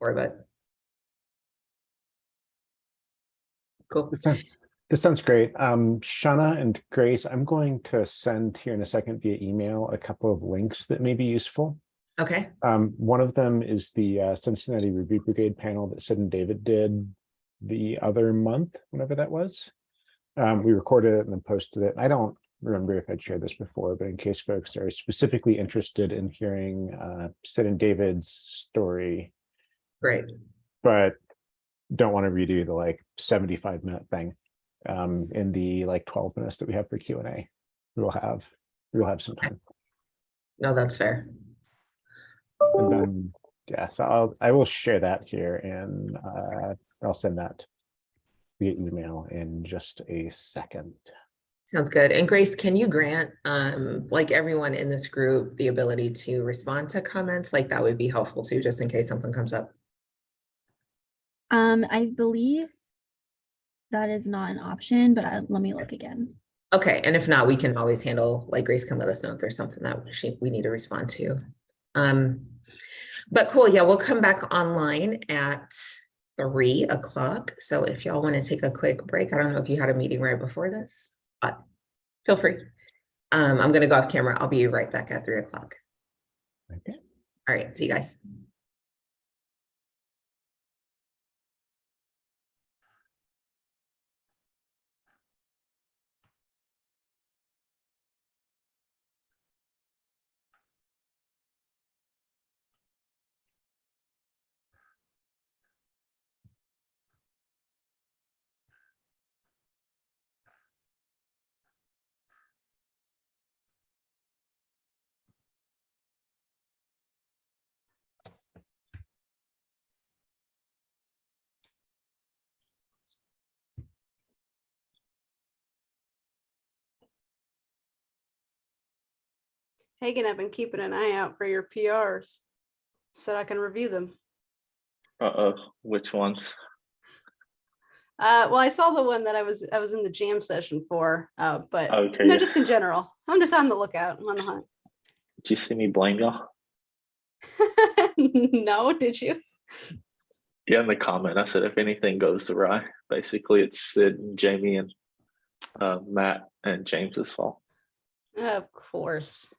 for, but cool. This sounds great. Shauna and Grace, I'm going to send here in a second via email a couple of links that may be useful. Okay. One of them is the Cincinnati Review Brigade panel that Sid and David did the other month, whenever that was. We recorded it and then posted it. I don't remember if I'd shared this before, but in case folks are specifically interested in hearing Sid and David's story, Great. but don't want to redo the like 75-minute thing, in the like 12 minutes that we have for Q&A, we'll have some time. No, that's fair. And then, yeah, so I will share that here, and I'll send that via email in just a second. Sounds good. And Grace, can you grant like everyone in this group the ability to respond to comments? Like that would be helpful too, just in case something comes up. I believe that is not an option, but let me look again. Okay, and if not, we can always handle, like Grace can let us know if there's something that we need to respond to. But cool, yeah, we'll come back online at 3 o'clock. So if y'all want to take a quick break, I don't know if you had a meeting right before this, but feel free. I'm going to go off camera. I'll be right back at 3 o'clock. Okay. All right, see you guys. Hagen, I've been keeping an eye out for your PRs so I can review them. Which ones? Well, I saw the one that I was in the jam session for, but Okay, no, yeah. just in general. I'm just on the lookout. I'm on the hunt. Did you see me blame y'all? No, did you? Yeah, in the comment, I said if anything goes awry, basically it's Sid and Jamie and Matt and James's fault. Of course.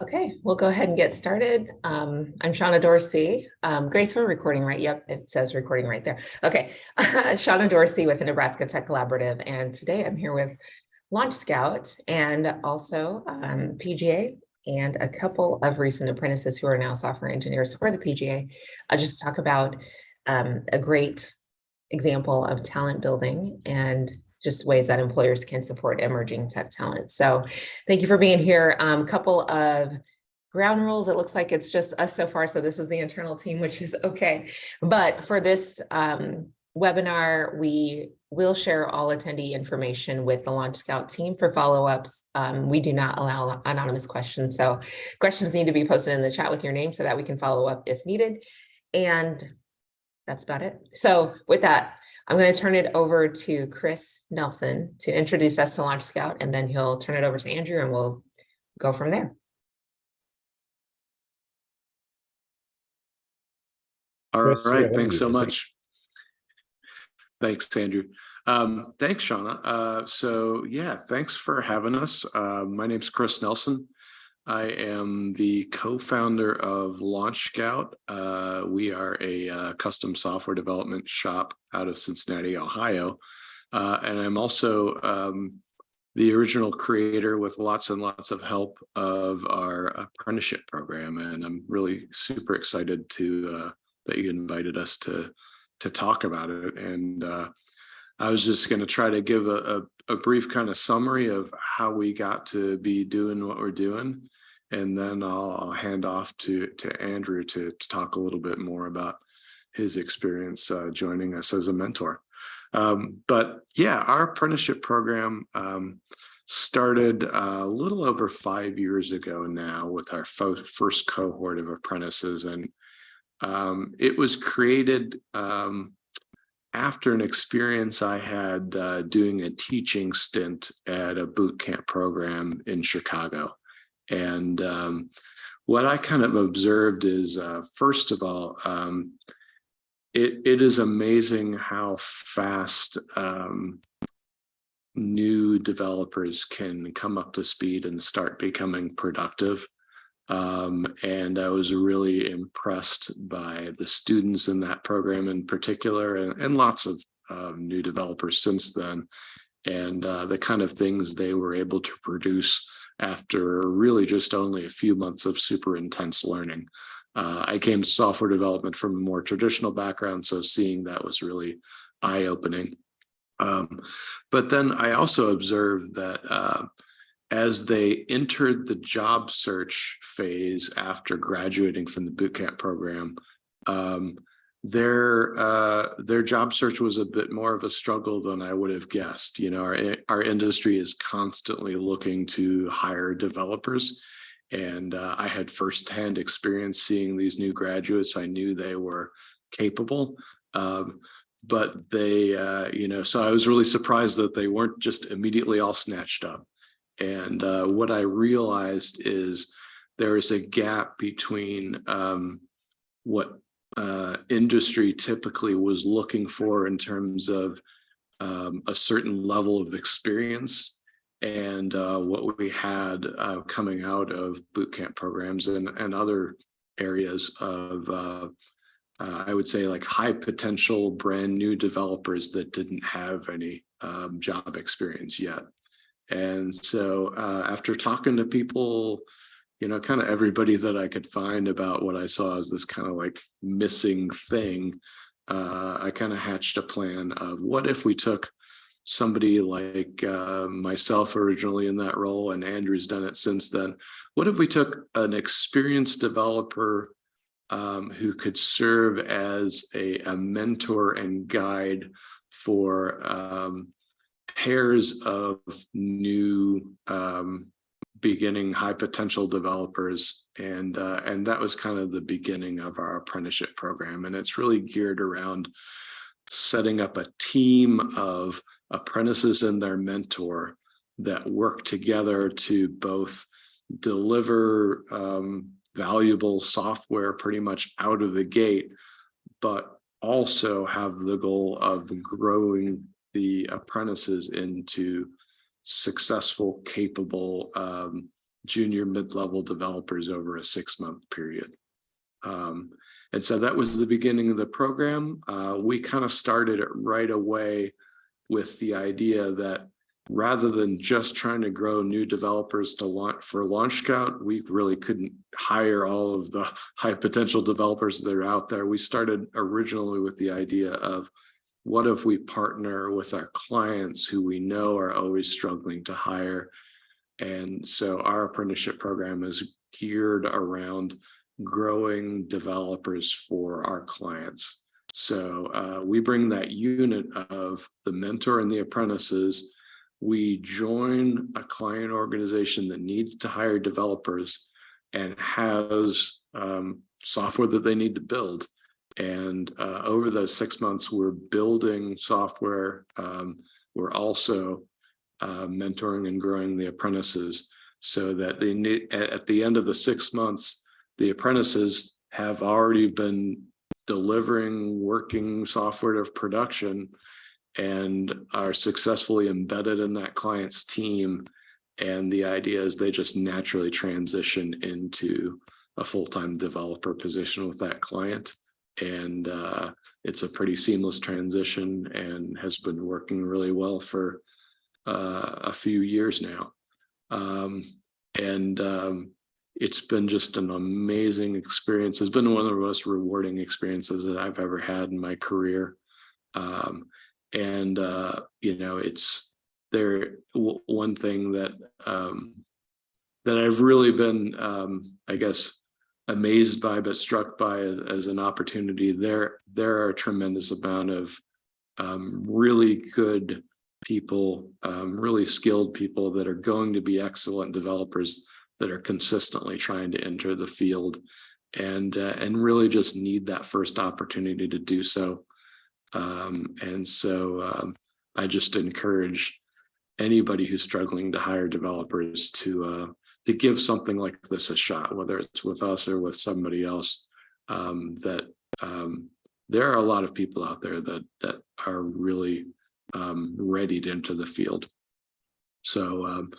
Okay, we'll go ahead and get started. I'm Shauna Dorsey. Grace, we're recording, right? Yep, it says recording right there. Okay, Shauna Dorsey with the Nebraska Tech Collaborative. And today I'm here with Launch Scout and also PGA and a couple of recent apprentices who are now software engineers for the PGA. I'll just talk about a great example of talent building and just ways that employers can support emerging tech talent. So thank you for being here. A couple of ground rules, it looks like it's just us so far. So this is the internal team, which is okay. But for this webinar, we will share all attendee information with the Launch Scout team for follow-ups. We do not allow anonymous questions. So questions need to be posted in the chat with your name so that we can follow up if needed. And that's about it. So with that, I'm going to turn it over to Chris Nelson to introduce us to Launch Scout, and then he'll turn it over to Andrew and we'll go from there. All Chris, right, yeah, thanks so you. much. Thanks, Andrew. Thanks, Shauna. So yeah, thanks for having us. My name's Chris Nelson. I am the co-founder of Launch Scout. We are a custom software development shop out of Cincinnati, Ohio. And I'm also the original creator, with lots and lots of help, of our apprenticeship program. And I'm really super excited to that you invited us to talk about it. And I was just going to try to give a brief kind of summary of how we got to be doing what we're doing. And then I'll hand off to Andrew to talk a little bit more about his experience joining us as a mentor. But yeah, our apprenticeship program started a little over 5 years ago now with our first cohort of apprentices. And it was created after an experience I had doing a teaching stint at a boot camp program in Chicago. And what I kind of observed is, first of all, it is amazing how fast new developers can come up to speed and start becoming productive. And I was really impressed by the students in that program in particular, and lots of new developers since then, and the kind of things they were able to produce after really just only a few months of super intense learning. I came to software development from a more traditional background, so seeing that was really eye-opening. But then I also observed that as they entered the job search phase after graduating from the bootcamp program, their job search was a bit more of a struggle than I would have guessed. You know, our industry is constantly looking to hire developers, and I had firsthand experience seeing these new graduates. I knew they were capable, but they, so I was really surprised that they weren't just immediately all snatched up. And what I realized is there is a gap between what industry typically was looking for in terms of a certain level of experience and what we had coming out of bootcamp programs and other areas of, I would say, like high potential brand new developers that didn't have any job experience yet. And so after talking to people, kind of everybody that I could find about what I saw as this kind of like missing thing, I kind of hatched a plan of what if we took somebody like myself originally in that role, and Andrew's done it since then. What if we took an experienced developer who could serve as a mentor and guide for pairs of new beginning high potential developers, and that was kind of the beginning of our apprenticeship program. And it's really geared around setting up a team of apprentices and their mentor that work together to both deliver valuable software pretty much out of the gate, but also have the goal of growing the apprentices into successful, capable junior mid-level developers over a 6-month period. And so that was the beginning of the program. We kind of started it right away with the idea that rather than just trying to grow new developers to launch for Launch Scout, we really couldn't hire all of the high potential developers that are out there. We started originally with the idea of, what if we partner with our clients who we know are always struggling to hire? And so our apprenticeship program is geared around growing developers for our clients. So we bring that unit of the mentor and the apprentices. We join a client organization that needs to hire developers and has software that they need to build. And over those 6 months, we're building software. We're also mentoring and growing the apprentices so that at the end of the 6 months, the apprentices have already been delivering working software to production and are successfully embedded in that client's team. And the idea is they just naturally transition into a full-time developer position with that client. And it's a pretty seamless transition and has been working really well for a few years now. It's been just an amazing experience. It's been one of the most rewarding experiences that I've ever had in my career. It's one thing that I've really been, I guess, amazed by, but struck by as an opportunity. There are a tremendous amount of really good people, really skilled people that are going to be excellent developers that are consistently trying to enter the field and really just need that first opportunity to do so. I just encourage anybody who's struggling to hire developers to give something like this a shot, whether it's with us or with somebody else. There are a lot of people out there that are really ready to enter the field. So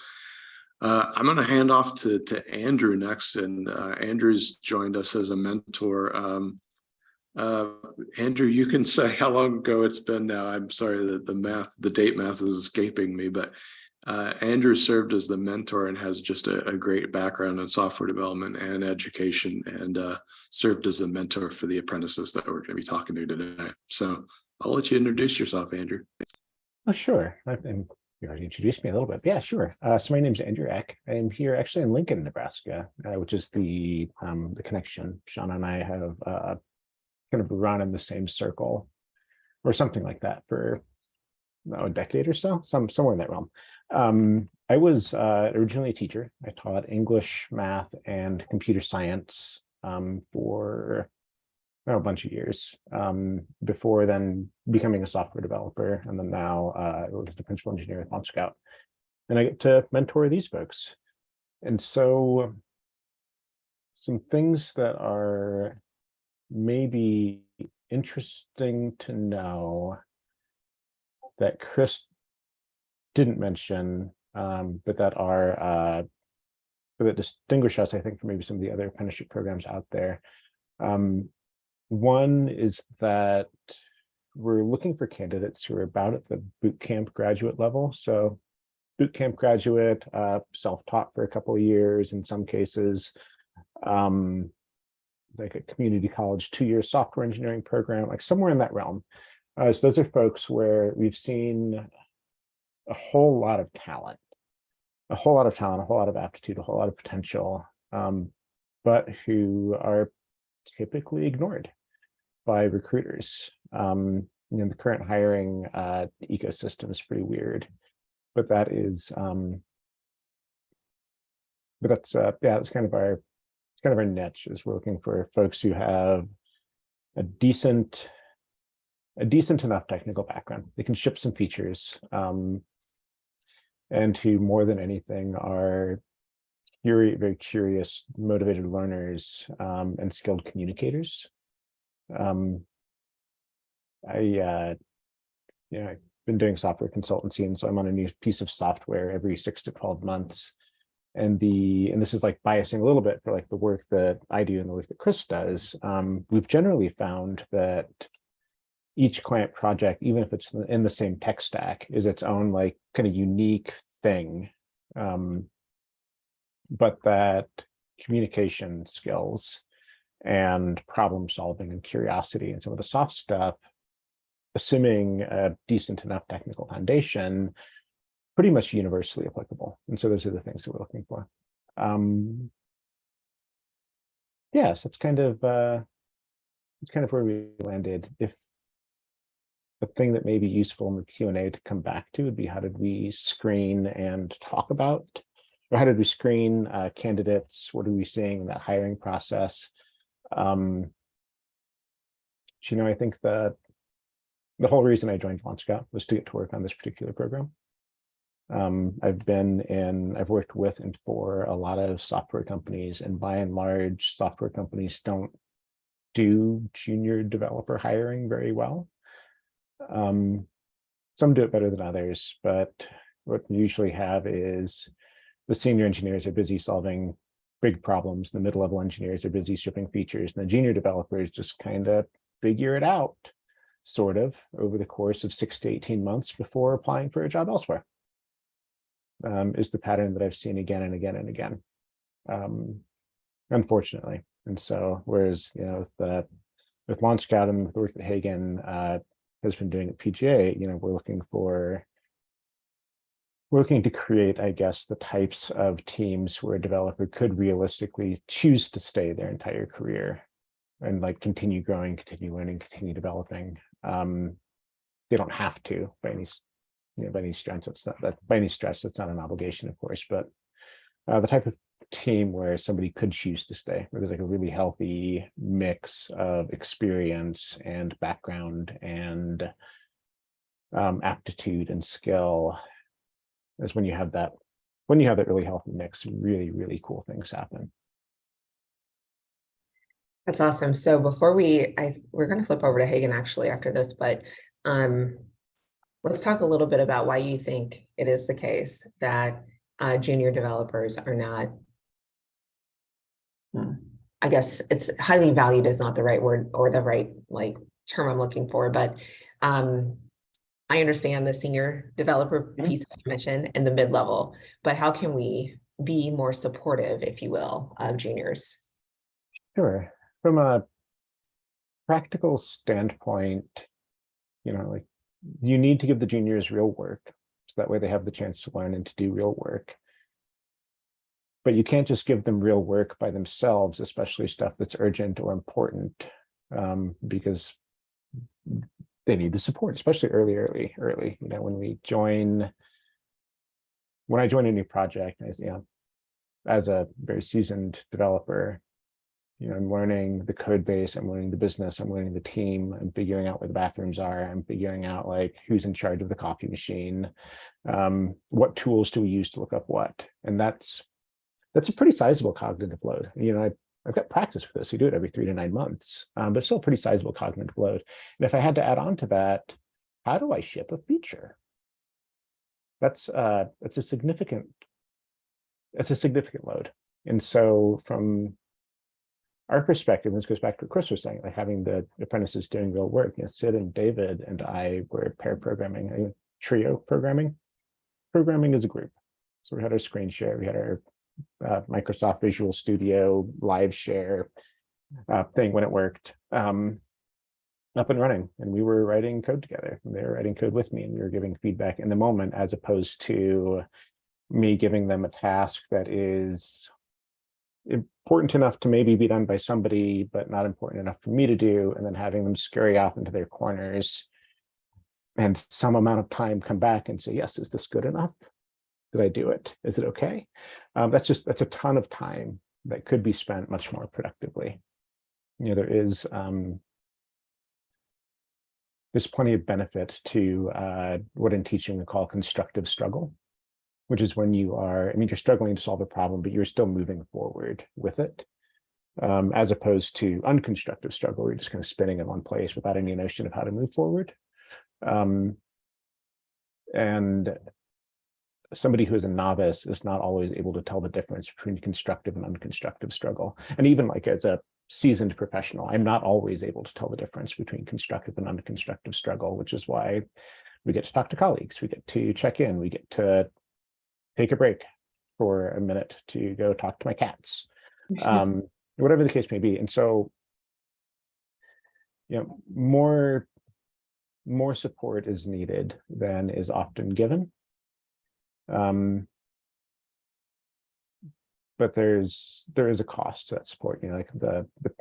I'm going to hand off to Andrew next, and Andrew's joined us as a mentor. Andrew, you can say how long ago it's been now. I'm sorry that the date math is escaping me, but Andrew served as the mentor and has just a great background in software development and education, and served as the mentor for the apprentices that we're going to be talking to today. So I'll let you introduce yourself, Andrew. Oh, sure. You already introduced me a little bit. Yeah, sure. So my name is Andrew Eck. I'm here actually in Lincoln, Nebraska, which is the connection. Sean and I have kind of run in the same circle or something like that for a decade or so, somewhere in that realm. I was originally a teacher. I taught English, math, and computer science for a bunch of years before then becoming a software developer. And then now I work as a principal engineer at Launch Scout. And I get to mentor these folks. And so some things that are maybe interesting to know that Chris didn't mention, but that distinguish us, I think, from maybe some of the other apprenticeship programs out there. One is that we're looking for candidates who are about at the boot camp graduate level. So boot camp graduate, self-taught for a couple of years in some cases, like a community college 2-year software engineering program, like somewhere in that realm. So those are folks where we've seen a whole lot of talent, a whole lot of aptitude, a whole lot of potential, but who are typically ignored by recruiters. The current hiring ecosystem is pretty weird, but that is, that's kind of our niche, is we're looking for folks who have a decent enough technical background. They can ship some features, and who more than anything are very curious, motivated learners, and skilled communicators. I've been doing software consultancy, and so I'm on a new piece of software every 6 to 12 months. And this is like biasing a little bit for like the work that I do and the work that Chris does. We've generally found that each client project, even if it's in the same tech stack, is its own like kind of unique thing. But that communication skills and problem solving and curiosity and some of the soft stuff, assuming a decent enough technical foundation, pretty much universally applicable. And so those are the things that we're looking for. yes, that's kind of where we landed. If the thing that may be useful in the Q&A to come back to would be, how did we screen and talk about, or how did we screen candidates? What are we seeing in that hiring process? You know, I think the whole reason I joined LaunchScout was to get to work on this particular program. I've worked with and for a lot of software companies, and by and large, software companies don't do junior developer hiring very well. Some do it better than others, but what we usually have is the senior engineers are busy solving big problems, the mid-level engineers are busy shipping features, and the junior developers just kind of figure it out, sort of, over the course of 6 to 18 months before applying for a job elsewhere. Is the pattern that I've seen again and again and again, unfortunately. And so, whereas, you know, with LaunchScout and with the work that Hagen has been doing at PGA, you know, we're looking to create, I guess, the types of teams where a developer could realistically choose to stay their entire career and like continue growing, continue learning, continue developing. They don't have to by any stretch. That's not an obligation, of course, but the type of team where somebody could choose to stay, where there's like a really healthy mix of experience and background and aptitude and skill, is when you have that really healthy mix, really, really cool things happen. That's awesome. So before we're going to flip over to Hagen actually after this, but let's talk a little bit about why you think it is the case that junior developers are not, I guess it's highly valued is not the right word or the right like term I'm looking for, but I understand the senior developer piece that you mentioned and the mid-level, but how can we be more supportive, if you will, of juniors? Sure. From a practical standpoint, you know, like you need to give the juniors real work, so that way they have the chance to learn and to do real work. But you can't just give them real work by themselves, especially stuff that's urgent or important, because they need the support, especially early. You know, when I join a new project, as a very seasoned developer, you know, I'm learning the code base, I'm learning the business, I'm learning the team, I'm figuring out where the bathrooms are, I'm figuring out like who's in charge of the coffee machine, what tools do we use to look up what, and that's a pretty sizable cognitive load. You know, I've got practice for this. We do it every 3 to 9 months, but it's still a pretty sizable cognitive load. And if I had to add on to that, how do I ship a feature? That's a significant load. And so from our perspective, this goes back to what Chris was saying, like having the apprentices doing real work. You know, Sid and David and I were pair programming, trio programming. Programming as a group. So we had our screen share, we had our Microsoft Visual Studio live share thing when it worked, up and running, and we were writing code together, and they were writing code with me, and we were giving feedback in the moment, as opposed to me giving them a task that is important enough to maybe be done by somebody, but not important enough for me to do, and then having them scurry off into their corners and some amount of time come back and say, yes, is this good enough? Did I do it? Is it okay? That's a ton of time that could be spent much more productively. You know, there's plenty of benefit to what in teaching we call constructive struggle, which is when you're struggling to solve a problem, but you're still moving forward with it, as opposed to unconstructive struggle, where you're just kind of spinning in one place without any notion of how to move forward. And somebody who is a novice is not always able to tell the difference between constructive and unconstructive struggle. And even like as a seasoned professional, I'm not always able to tell the difference between constructive and unconstructive struggle, which is why we get to talk to colleagues, we get to check in, we get to take a break for a minute to go talk to my cats, whatever the case may be. And so, you know, more support is needed than is often given. but there is a cost to that support. You know, like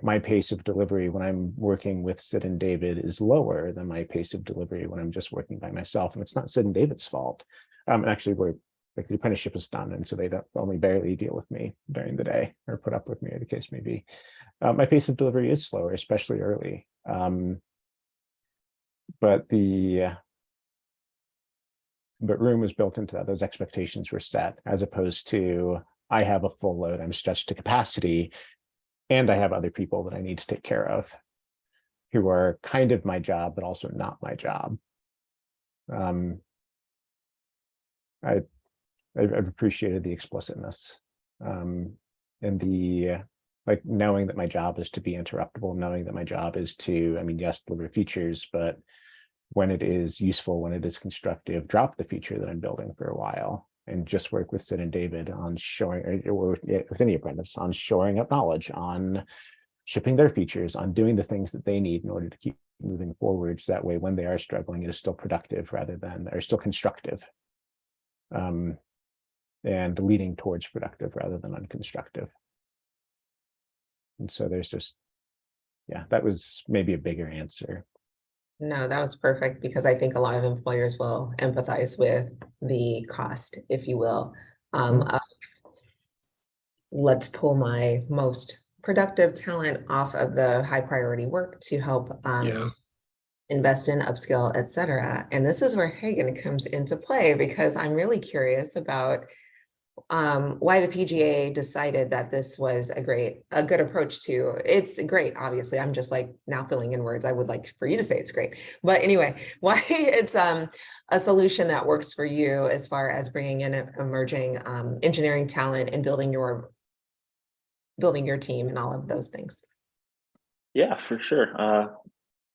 my pace of delivery when I'm working with Sid and David is lower than my pace of delivery when I'm just working by myself. And it's not Sid and David's fault. Actually, we're like the apprenticeship is done, and so they don't only barely deal with me during the day or put up with me, or the case may be. My pace of delivery is slower, especially early. But room was built into that. Those expectations were set, as opposed to I have a full load, I'm stretched to capacity, and I have other people that I need to take care of who are kind of my job, but also not my job. I've appreciated the explicitness and the like knowing that my job is to be interruptible, knowing that my job is to, I mean, yes, deliver features, but when it is useful, when it is constructive, drop the feature that I'm building for a while and just work with Sid and David on showing, or with any apprentice, on shoring up knowledge, on shipping their features, on doing the things that they need in order to keep moving forward. So that way, when they are struggling, it is still productive rather than, or still constructive. And leading towards productive rather than unconstructive. And so there's just, yeah, that was maybe a bigger answer. No, that was perfect, because I think a lot of employers will empathize with the cost, if you will. Of, let's pull my most productive talent off of the high priority work to help invest in upskill, et cetera. And this is where Hagen comes into play, because I'm really curious about why the PGA decided that this was a good approach to, it's great, obviously, I'm just like now filling in words. I would like for you to say it's great, but anyway, why it's a solution that works for you as far as bringing in emerging engineering talent and building your team and all of those things. Yeah, for sure.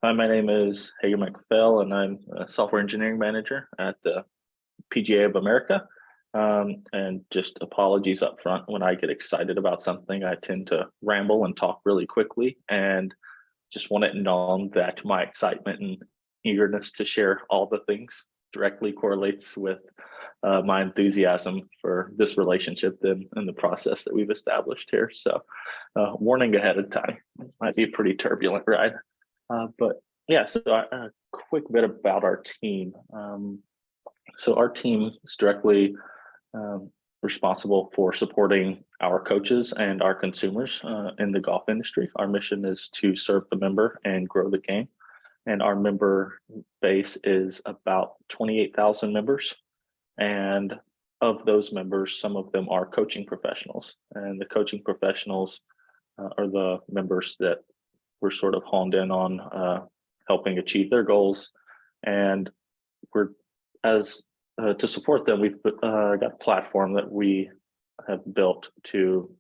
Hi, my name is Hager McPhail, and I'm a software engineering manager at the PGA of America. And just apologies up front. When I get excited about something, I tend to ramble and talk really quickly, and just want it known that my excitement and eagerness to share all the things directly correlates with my enthusiasm for this relationship and the process that we've established here. So warning ahead of time, it might be a pretty turbulent ride. But yeah, so a quick bit about our team. So our team is directly responsible for supporting our coaches and our consumers in the golf industry. Our mission is to serve the member and grow the game. And our member base is about 28,000 members. And of those members, some of them are coaching professionals. And the coaching professionals are the members that we're sort of honed in on helping achieve their goals. And we're, to support them, we've got a platform that we have built to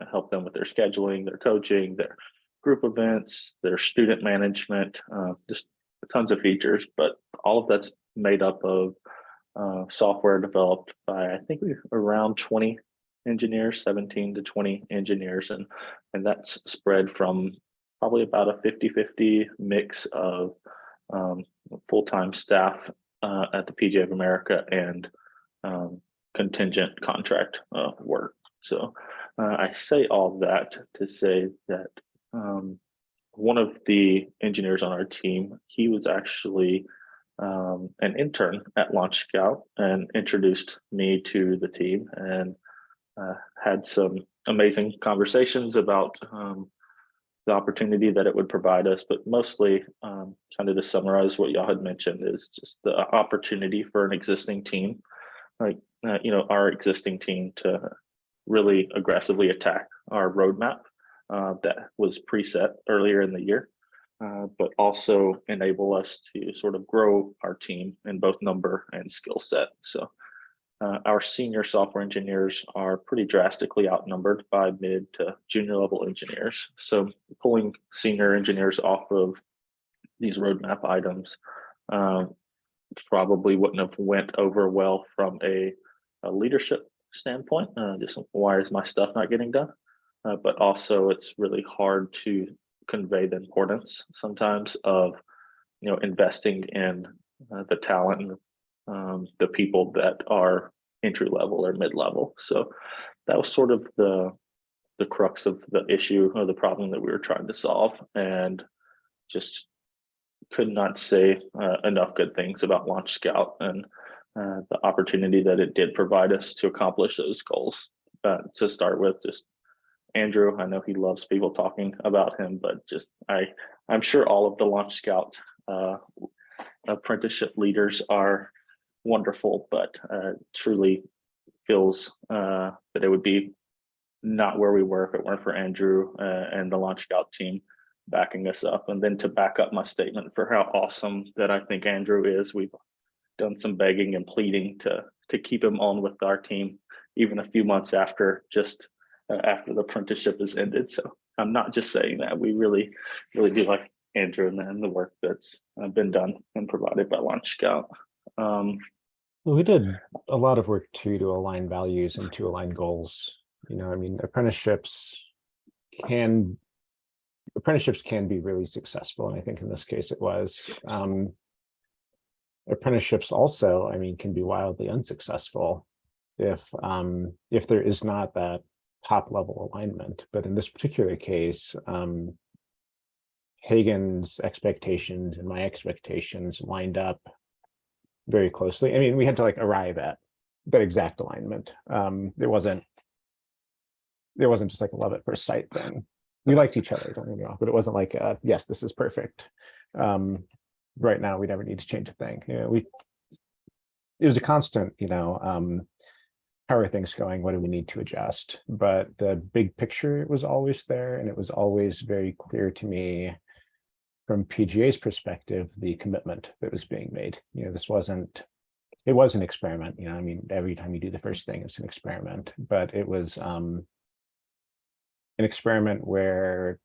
help them with their scheduling, their coaching, their group events, their student management, just tons of features. But all of that's made up of software developed by, I think we're around 20 engineers, 17 to 20 engineers. And that's spread from probably about a 50-50 mix of full-time staff at the PGA of America and contingent contract work. So I say all that to say that one of the engineers on our team, he was actually an intern at Launch Scout and introduced me to the team, and had some amazing conversations about the opportunity that it would provide us, but mostly kind of to summarize what y'all had mentioned is just the opportunity for an existing team, like, our existing team to really aggressively attack our roadmap that was preset earlier in the year, but also enable us to sort of grow our team in both number and skill set. So our senior software engineers are pretty drastically outnumbered by mid to junior level engineers. So pulling senior engineers off of these roadmap items probably wouldn't have went over well from a leadership standpoint. Just why is my stuff not getting done? But also it's really hard to convey the importance sometimes of investing in the talent and the people that are entry level or mid level. So that was sort of the crux of the issue or the problem that we were trying to solve, and just could not say enough good things about Launch Scout and the opportunity that it did provide us to accomplish those goals. To start with, just Andrew, I know he loves people talking about him, but just I'm sure all of the Launch Scout apprenticeship leaders are wonderful, but truly feels that it would be not where we were if it weren't for Andrew and the Launch Scout team backing us up. And then to back up my statement for how awesome that I think Andrew is, we've done some begging and pleading to keep him on with our team, even a few months after after the apprenticeship has ended. So I'm not just saying that. We really, really do like Andrew and the work that's been done and provided by Launch Scout. Well, we did a lot of work too to align values and to align goals. I mean, apprenticeships can be really successful, and I think in this case it was. Apprenticeships also, I mean, can be wildly unsuccessful if there is not that top level alignment. But in this particular case, Hagen's expectations and my expectations lined up very closely. I mean, we had to arrive at that exact alignment. It wasn't just like a love at first sight thing. We liked each other, don't get me wrong, but it wasn't like, yes, this is perfect. Right now, we never need to change a thing. It was a constant, how are things going? What do we need to adjust? But the big picture was always there, and it was always very clear to me from PGA's perspective, the commitment that was being made. It was an experiment. I mean, every time you do the first thing, it's an experiment, but it was an experiment where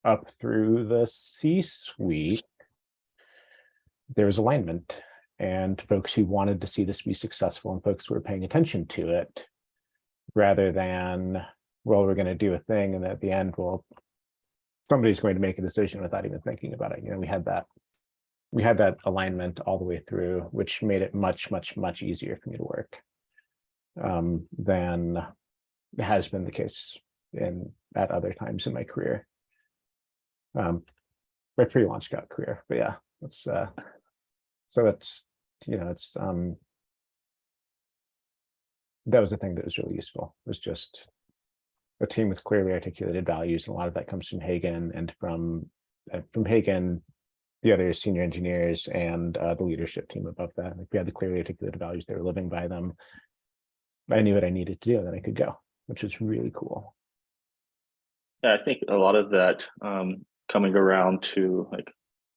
up through the C-suite, there was alignment, and folks who wanted to see this be successful and folks who were paying attention to it, rather than, well, we're going to do a thing and at the end, well, somebody's going to make a decision without even thinking about it. We had that alignment all the way through, which made it much, much, much easier for me to work than has been the case at other times in my career. My pre-Launch Scout career, but yeah, it's so it's that was the thing that was really useful. It was just a team with clearly articulated values, and a lot of that comes from Hagen and from Hagen, the other senior engineers, and the leadership team above that. We had the clearly articulated values; they were living by them. I knew what I needed to do, and then I could go, which was really cool. Yeah, I think a lot of that coming around to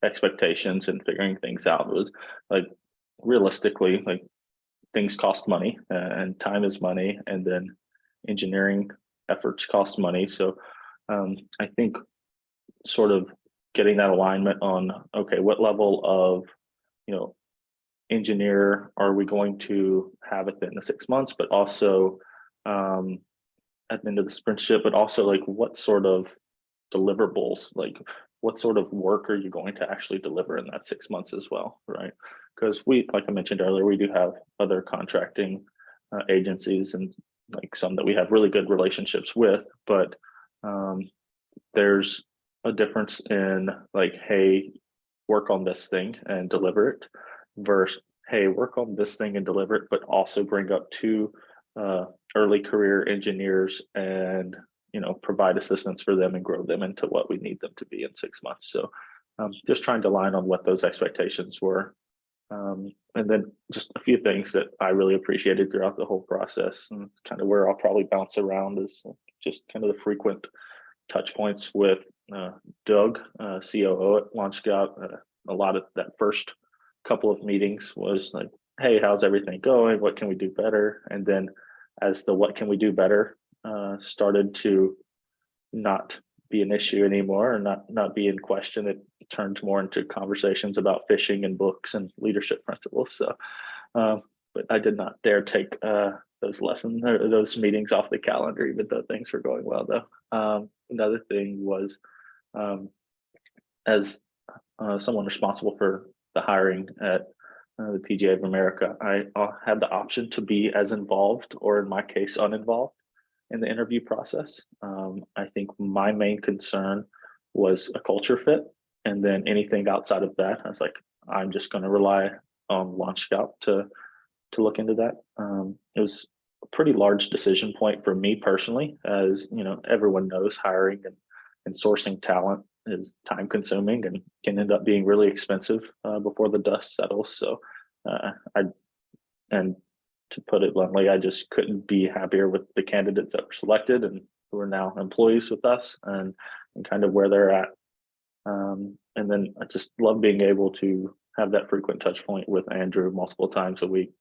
expectations and figuring things out was realistically, things cost money, and time is money, and then engineering efforts cost money. So I think sort of getting that alignment on, okay, what level of engineer are we going to have at the end of 6 months, but also at the end of the apprenticeship, but also what sort of deliverables, what sort of work are you going to actually deliver in that 6 months as well, right? Because like I mentioned earlier, we do have other contracting agencies, and some that we have really good relationships with, but there's a difference in hey, work on this thing and deliver it, versus hey, work on this thing and deliver it, but also bring up two early career engineers and provide assistance for them and grow them into what we need them to be in 6 months. So just trying to align on what those expectations were. And then just a few things that I really appreciated throughout the whole process, and kind of where I'll probably bounce around, is just kind of the frequent touch points with Doug, COO at Launch Scout. A lot of that first couple of meetings was hey, how's everything going? What can we do better? And then as the what can we do better started to not be an issue anymore, or not be in question, it turned more into conversations about fishing and books and leadership principles. So but I did not dare take those lessons or those meetings off the calendar, even though things were going well, though. Another thing was, as someone responsible for the hiring at the PGA of America, I had the option to be as involved, or in my case, uninvolved in the interview process. I think my main concern was a culture fit. And then anything outside of that, I was like, I'm just going to rely on Launch Scout to look into that. It was a pretty large decision point for me personally, as you know, everyone knows hiring and sourcing talent is time consuming and can end up being really expensive before the dust settles. So and to put it bluntly, I just couldn't be happier with the candidates that were selected and who are now employees with us and kind of where they're at. And then I just love being able to have that frequent touch point with Andrew multiple times a week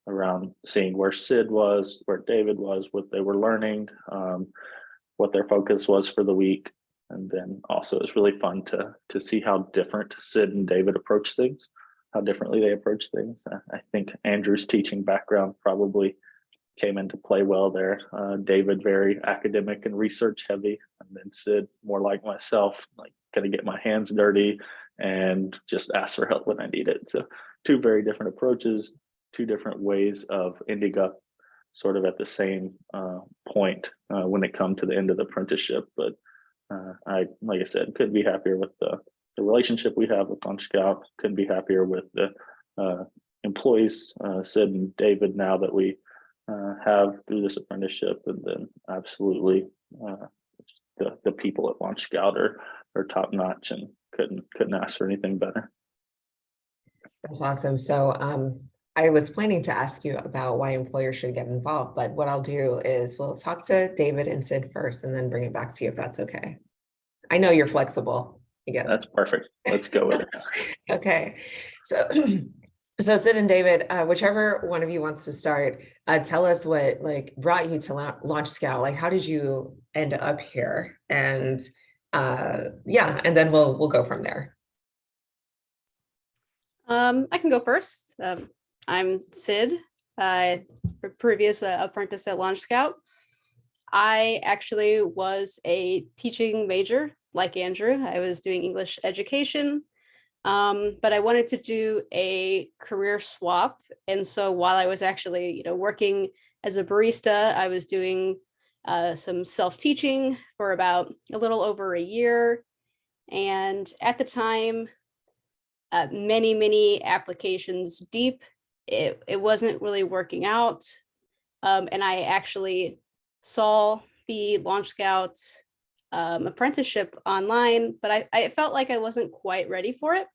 around seeing where Sid was, where David was, what they were learning, what their focus was for the week. And then also it's really fun to see how different Sid and David approach things, how differently they approach things. I think Andrew's teaching background probably came into play well there. David, very academic and research heavy, and then Sid, more like myself, like gonna get my hands dirty and just ask for help when I need it. So two very different approaches, two different ways of ending up sort of at the same point when it comes to the end of the apprenticeship. But like I said, couldn't be happier with the relationship we have with Launch Scout. Couldn't be happier with the employees, Sid and David, now that we have through this apprenticeship, and then absolutely the people at Launch Scout are top notch, and couldn't ask for anything better. That's awesome. So I was planning to ask you about why employers should get involved, but what I'll do is we'll talk to David and Sid first and then bring it back to you if that's okay. I know you're flexible. Again. That's perfect. Let's go with it. Okay. So Sid and David, whichever one of you wants to start, tell us what brought you to Launch Scout. Like, how did you end up here? And yeah, and then we'll go from there. I can go first. I'm Sid, previous apprentice at Launch Scout. I actually was a teaching major like Andrew. I was doing English education, but I wanted to do a career swap. And so while I was actually, working as a barista, I was doing some self-teaching for about a little over a year. And at the time, many applications deep, it wasn't really working out. And I actually saw the Launch Scout apprenticeship online, but I felt like I wasn't quite ready for it.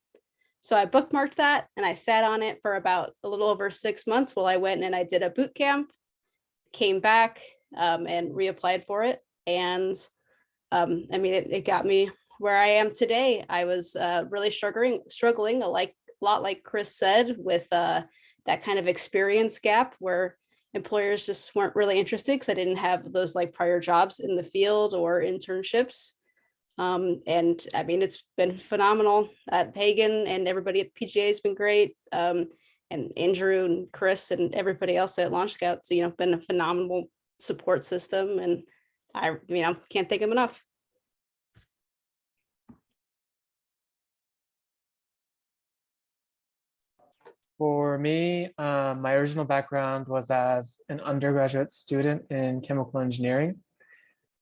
So I bookmarked that and I sat on it for about a little over 6 months while I went and I did a boot camp, came back and reapplied for it. And I mean, it got me where I am today. I was really struggling a lot like Chris said, with that kind of experience gap where employers just weren't really interested because I didn't have those prior jobs in the field or internships. And I mean, it's been phenomenal. Hagen and everybody at PGA has been great. And Andrew and Chris and everybody else at Launch Scout, been a phenomenal support system. And I can't thank them enough. For me, my original background was as an undergraduate student in chemical engineering.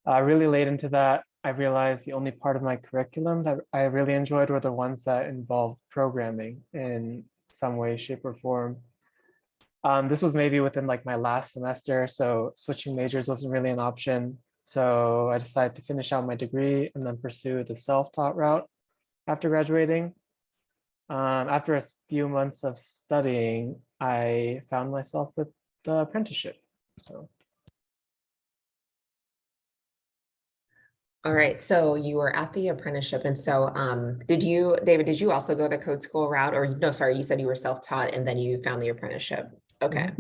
Really late into that, I realized the only part of my curriculum that I really enjoyed were the ones that involved programming in some way, shape, or form. This was maybe within my last semester, so switching majors wasn't really an option. So I decided to finish out my degree and then pursue the self-taught route after graduating. After a few months of studying, I found myself with the apprenticeship. So. All right, so you were at the apprenticeship, and so David, did you also go the code school route, or no, sorry, you said you were self-taught and then you found the apprenticeship. Okay. Mm-hmm.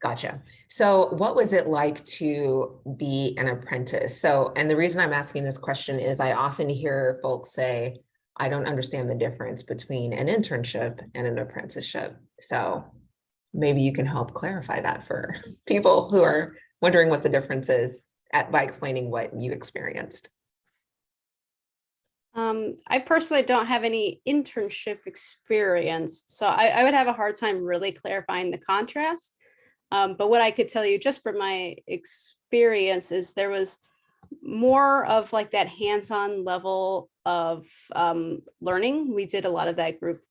Gotcha. So what was it like to be an apprentice? So, and the reason I'm asking this question is I often hear folks say, I don't understand the difference between an internship and an apprenticeship. So maybe you can help clarify that for people who are wondering what the difference is by explaining what you experienced. I personally don't have any internship experience, so I would have a hard time really clarifying the contrast. But what I could tell you just from my experience is there was more of like that hands-on level of learning. We did a lot of that group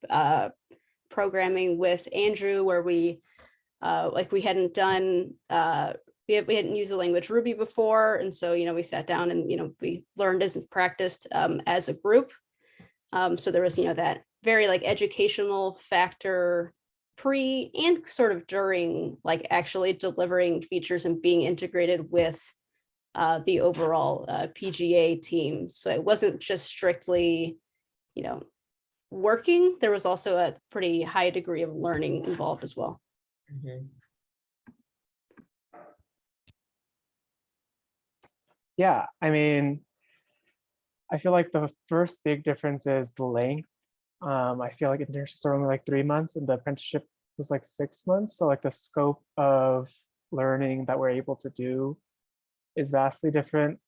programming with Andrew, where we we hadn't done we hadn't used the language Ruby before, and so we sat down and we learned and practiced as a group. So there was that very like educational factor pre and sort of during like actually delivering features and being integrated with the overall PGA team. So it wasn't just strictly working. There was also a pretty high degree of learning involved as well. Mhm. Yeah, I mean, I feel like the first big difference is the length. I feel like internships are only like 3 months and the apprenticeship was like 6 months. So like the scope of learning that we're able to do is vastly different.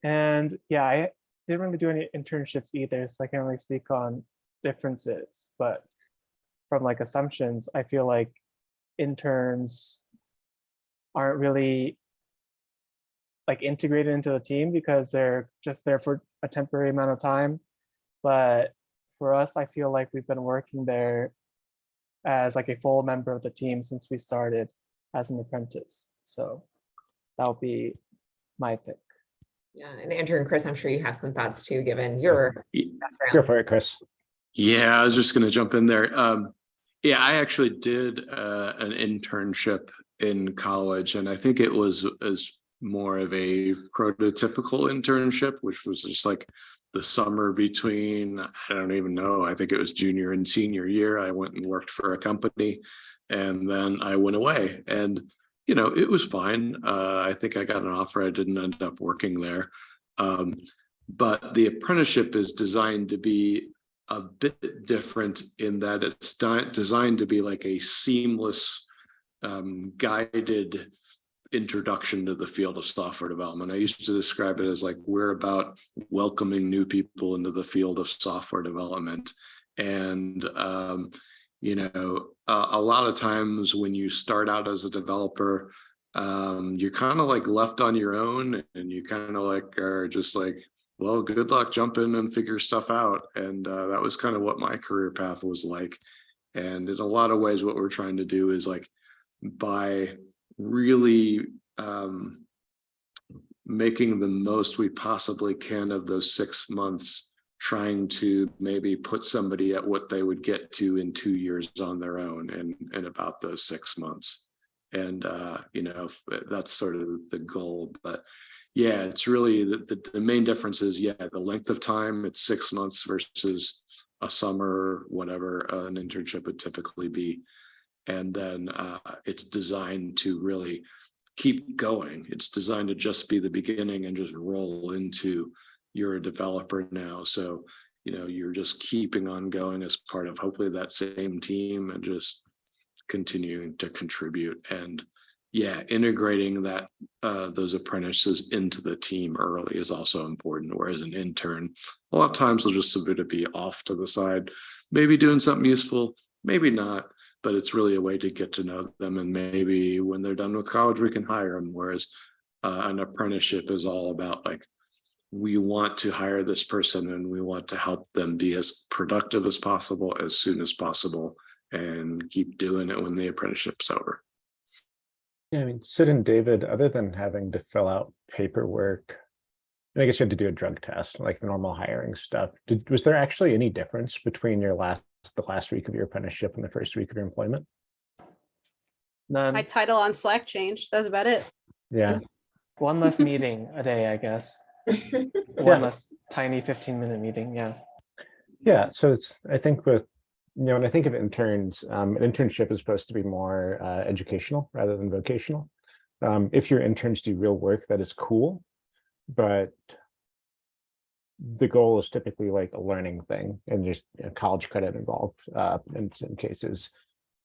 And yeah, I didn't really do any internships either, so I can't really speak on differences. But from like assumptions, I feel like interns aren't really like integrated into the team because they're just there for a temporary amount of time. But for us, I feel like we've been working there as like a full member of the team since we started as an apprentice. So that'll be my pick. Yeah, and Andrew and Chris, I'm sure you have some thoughts too, given your background. Go for it, Chris. Yeah, I was just going to jump in there. Yeah, I actually did an internship in college, and I think it was more of a prototypical internship, which was just like the summer between, I don't even know, I think it was junior and senior year. I went and worked for a company, and then I went away, and it was fine. I think I got an offer. I didn't end up working there. But the apprenticeship is designed to be a bit different in that it's designed to be like a seamless, guided introduction to the field of software development. I used to describe it as like we're about welcoming new people into the field of software development. And a lot of times when you start out as a developer, you're kind of like left on your own, and you kind of like are just like, well, good luck, jump in and figure stuff out. And that was kind of what my career path was like. And in a lot of ways, what we're trying to do is like by really making the most we possibly can of those 6 months, trying to maybe put somebody at what they would get to in 2 years on their own in about those 6 months. And that's sort of the goal. But yeah, it's really the main difference is, yeah, the length of time. It's 6 months versus a summer, whatever an internship would typically be. And then it's designed to really keep going. It's designed to just be the beginning and just roll into you're a developer now. So, you're just keeping on going as part of hopefully that same team and just continuing to contribute. And yeah, integrating that those apprentices into the team early is also important. Whereas an intern, a lot of times they'll just sort of be off to the side, maybe doing something useful, maybe not, but it's really a way to get to know them. And maybe when they're done with college, we can hire them. Whereas an apprenticeship is all about like, we want to hire this person and we want to help them be as productive as possible, as soon as possible, and keep doing it when the apprenticeship's over. Yeah, I mean, Sid and David, other than having to fill out paperwork, and I guess you had to do a drug test, like the normal hiring stuff. Was there actually any difference between the last week of your apprenticeship and the first week of your employment? None. My title on Slack changed. That's about it. Yeah. One less meeting a day, I guess. One less tiny 15-minute meeting. Yeah. Yeah. So I think when I think of interns, an internship is supposed to be more educational rather than vocational. If your interns do real work, that is cool, but the goal is typically like a learning thing and just college credit involved in some cases.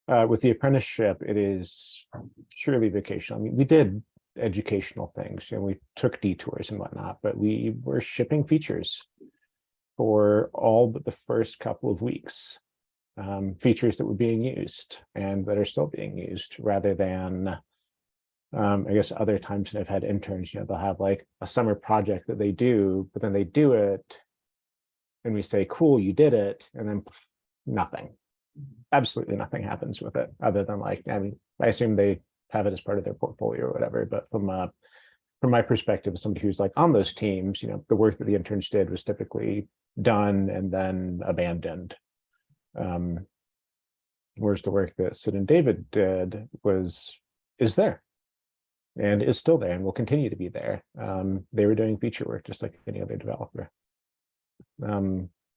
With the apprenticeship, it is purely vocational. I mean, we did educational things and we took detours and whatnot, but we were shipping features. for all but the first couple of weeks. Features that were being used and that are still being used, rather than I guess other times that I've had interns, they'll have like a summer project that they do, but then they do it and we say, cool, you did it, and then nothing. Absolutely nothing happens with it, other than like, I mean, I assume they have it as part of their portfolio or whatever, but from my perspective as somebody who's like on those teams, the work that the interns did was typically done and then abandoned. Whereas the work that Sid and David did is there and is still there and will continue to be there. They were doing feature work just like any other developer.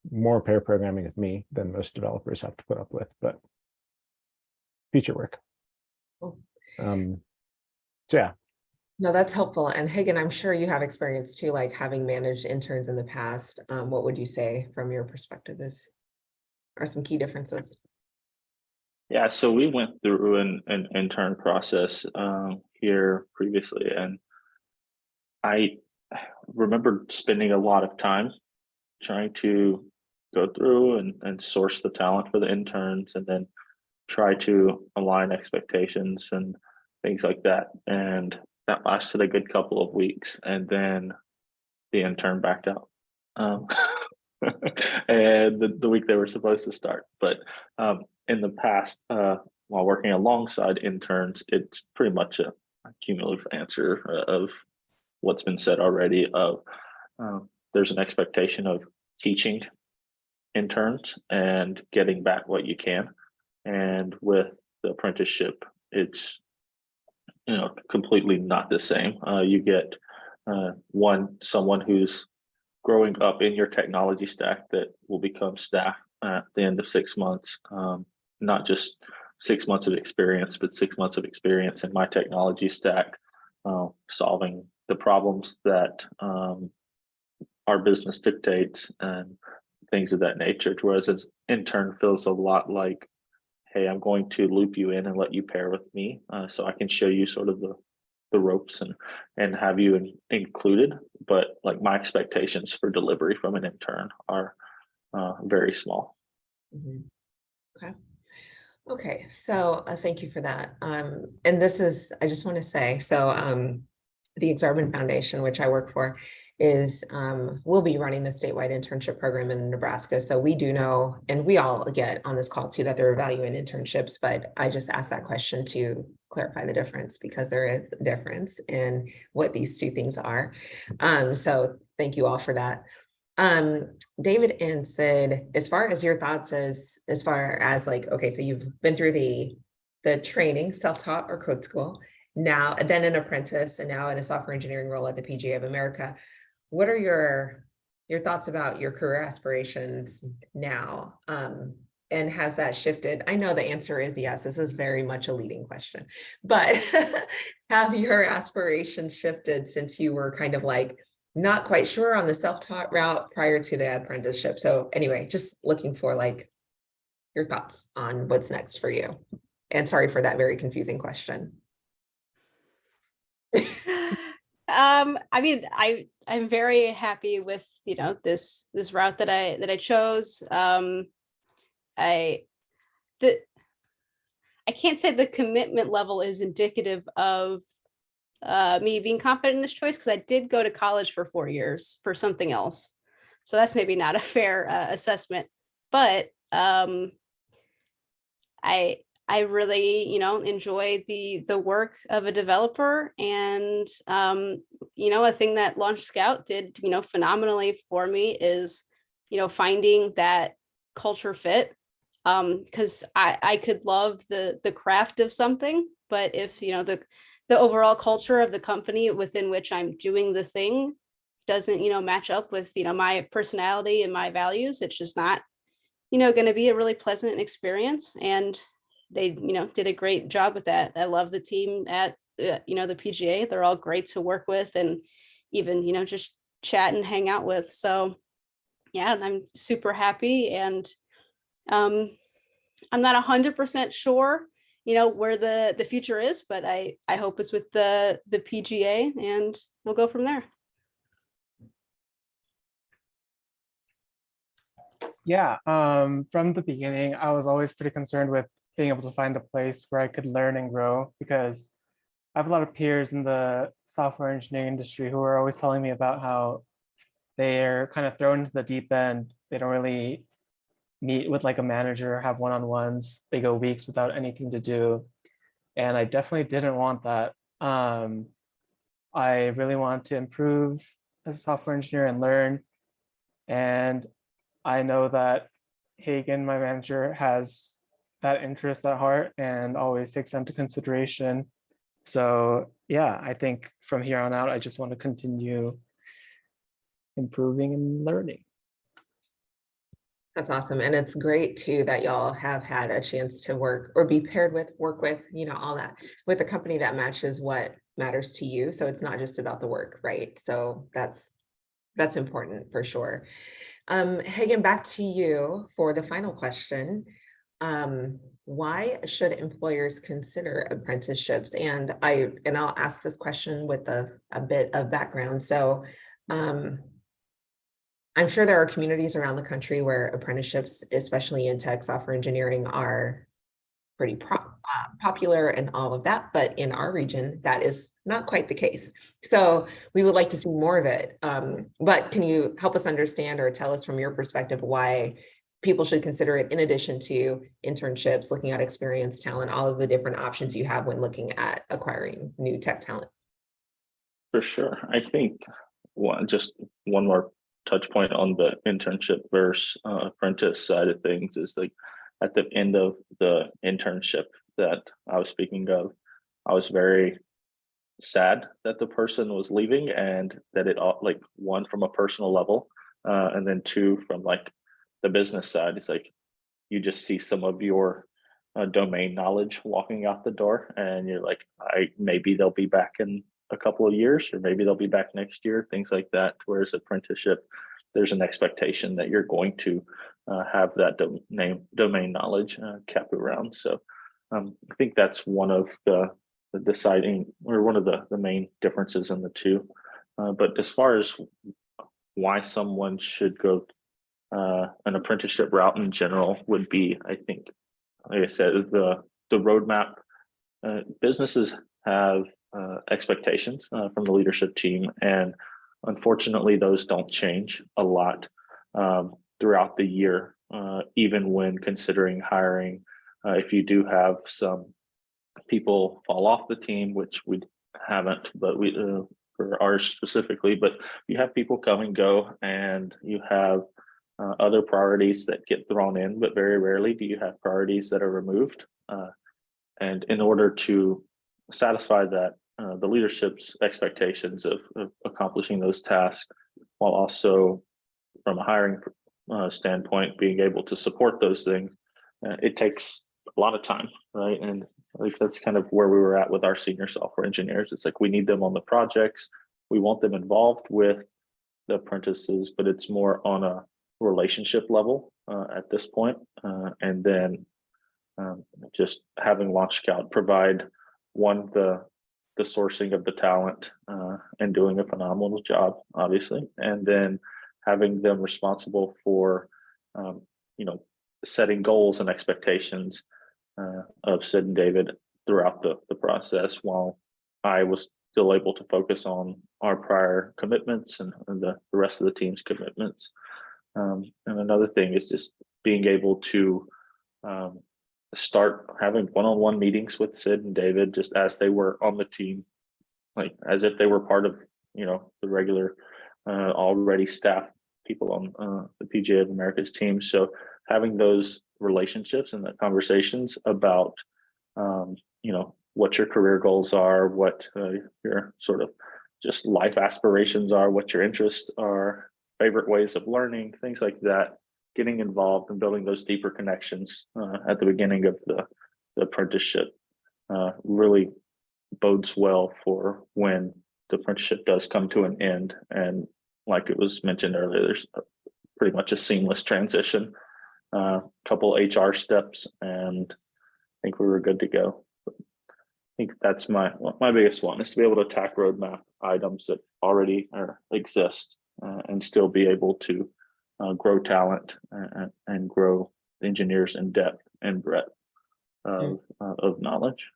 More pair programming with me than most developers have to put up with, but feature work. Cool. So yeah. No, that's helpful. And Hagen, I'm sure you have experience too, like having managed interns in the past. What would you say from your perspective are some key differences? Yeah, so we went through an intern process here previously, and I remember spending a lot of time trying to go through and source the talent for the interns, and then try to align expectations and things like that. And that lasted a good couple of weeks, and then the intern backed out. And the week they were supposed to start. But in the past, while working alongside interns, it's pretty much a cumulative answer of what's been said already of there's an expectation of teaching interns and getting back what you can. And with the apprenticeship, it's completely not the same. You get someone who's growing up in your technology stack that will become staff at the end of 6 months, not just 6 months of experience, but 6 months of experience in my technology stack, solving the problems that our business dictates and things of that nature. Whereas an intern feels a lot like, hey, I'm going to loop you in and let you pair with me so I can show you sort of the ropes and have you included, but like my expectations for delivery from an intern are very small. Mm-hmm. Okay, so thank you for that. And this is, I just want to say, so the Exarban Foundation, which I work for, will be running the statewide internship program in Nebraska. So we do know, and we all get on this call too, that they're evaluating internships, but I just asked that question to clarify the difference, because there is a difference in what these two things are. So thank you all for that. David and Sid, as far as your thoughts as far as like, okay, so you've been through the training, self-taught or code school, now, then an apprentice, and now in a software engineering role at the PGA of America. What are your thoughts about your career aspirations now? And has that shifted? I know the answer is yes. This is very much a leading question, but have your aspirations shifted since you were kind of like not quite sure on the self-taught route prior to the apprenticeship? So anyway, just looking for like your thoughts on what's next for you. And sorry for that very confusing question. I mean, I'm very happy with this route that I chose. I can't say the commitment level is indicative of me being confident in this choice, because I did go to college for 4 years for something else, so that's maybe not a fair assessment. But I really, enjoy the work of a developer, and a thing that Launch Scout did, phenomenally for me is, finding that culture fit. Because I could love the craft of something, but if the overall culture of the company within which I'm doing the thing doesn't match up with my personality and my values, it's just not going to be a really pleasant experience. And they did a great job with that. I love the team at the PGA. They're all great to work with, and even just chat and hang out with. So yeah, I'm super happy, and I'm not 100% sure where the future is, but I hope it's with the PGA, and we'll go from there. Yeah, from the beginning, I was always pretty concerned with being able to find a place where I could learn and grow, because I have a lot of peers in the software engineering industry who are always telling me about how they're kind of thrown into the deep end. They don't really meet with like a manager or have one-on-ones. They go weeks without anything to do. And I definitely didn't want that. I really want to improve as a software engineer and learn. And I know that Hagen, my manager, has that interest at heart and always takes that into consideration. So yeah, I think from here on out, I just want to continue improving and learning. That's awesome. And it's great too that y'all have had a chance to work or be paired with, work with, all that with a company that matches what matters to you. So it's not just about the work, right? So that's important for sure. Hagen, back to you for the final question. Why should employers consider apprenticeships? And I'll ask this question with a bit of background. So I'm sure there are communities around the country where apprenticeships, especially in tech software engineering, are pretty popular and all of that, but in our region, that is not quite the case. So we would like to see more of it. But can you help us understand or tell us from your perspective why people should consider it in addition to internships, looking at experience, talent, all of the different options you have when looking at acquiring new tech talent? For sure. I think just one more touch point on the internship versus apprentice side of things is like at the end of the internship that I was speaking of, I was very sad that the person was leaving, and that it all, like, one, from a personal level, and then two, from like the business side. It's like you just see some of your domain knowledge walking out the door, and you're like, maybe they'll be back in a couple of years, or maybe they'll be back next year, things like that. Whereas apprenticeship, there's an expectation that you're going to have that domain knowledge kept around. So I think that's one of the deciding, or one of the main differences in the two. But as far as why someone should go an apprenticeship route in general would be, I think, like I said, the roadmap. Businesses have expectations from the leadership team, and unfortunately those don't change a lot throughout the year, even when considering hiring. If you do have some people fall off the team, which we haven't, but we for ours specifically, but you have people come and go, and you have other priorities that get thrown in, but very rarely do you have priorities that are removed. And in order to satisfy that, the leadership's expectations of accomplishing those tasks, while also from a hiring standpoint, being able to support those things, it takes a lot of time, right? And like that's kind of where we were at with our senior software engineers. It's like we need them on the projects. We want them involved with the apprentices, but it's more on a relationship level at this point. And then just having LaunchScout provide the sourcing of the talent and doing a phenomenal job, obviously, and then having them responsible for setting goals and expectations of Sid and David throughout the process, while I was still able to focus on our prior commitments and the rest of the team's commitments. And another thing is just being able to start having one-on-one meetings with Sid and David, just as they were on the team, like as if they were part of the regular already staffed people on the PGA of America's team. So having those relationships and the conversations about what your career goals are, what your sort of just life aspirations are, what your interests are, favorite ways of learning, things like that, getting involved and building those deeper connections at the beginning of the apprenticeship really bodes well for when the apprenticeship does come to an end. And like it was mentioned earlier, there's pretty much a seamless transition, couple HR steps, and I think we were good to go. I think that's my biggest one, is to be able to attack roadmap items that already exist and still be able to grow talent and grow engineers in depth and breadth of knowledge.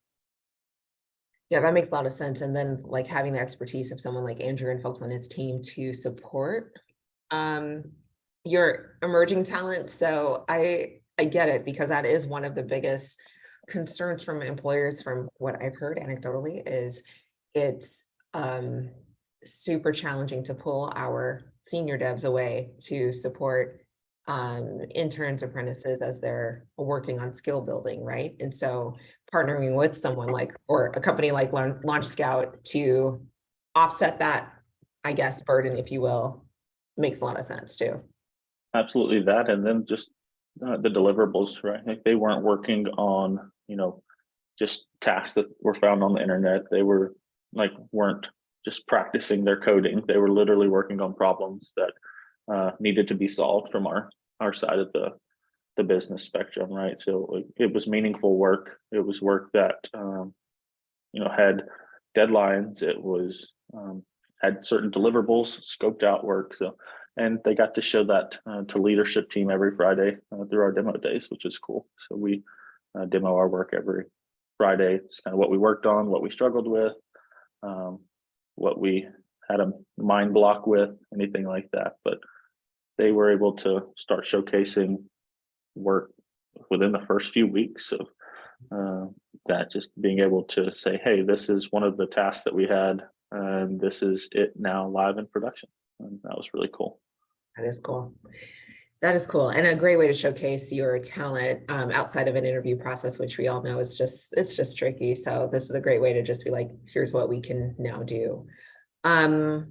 Yeah, that makes a lot of sense. And then like having the expertise of someone like Andrew and folks on his team to support your emerging talent. So I get it, because that is one of the biggest concerns from employers, from what I've heard anecdotally, is it's super challenging to pull our senior devs away to support interns, apprentices as they're working on skill building, right? And so partnering with someone like, or a company like Launch Scout to offset that, I guess, burden, if you will, makes a lot of sense too. Absolutely that, and then just the deliverables, right? Like they weren't working on, just tasks that were found on the internet. They weren't just practicing their coding. They were literally working on problems that needed to be solved from our side of the business spectrum, right? So it was meaningful work. It was work that had deadlines. It was had certain deliverables, scoped out work. So, and they got to show that to leadership team every Friday through our demo days, which is cool. So we demo our work every Friday. It's kind of what we worked on, what we struggled with, what we had a mind block with, anything like that. But they were able to start showcasing work within the first few weeks of that, just being able to say, hey, this is one of the tasks that we had, and this is it now live in production. And that was really cool. That is cool. That is cool. And a great way to showcase your talent outside of an interview process, which we all know is it's just tricky. So this is a great way to just be like, here's what we can now do. All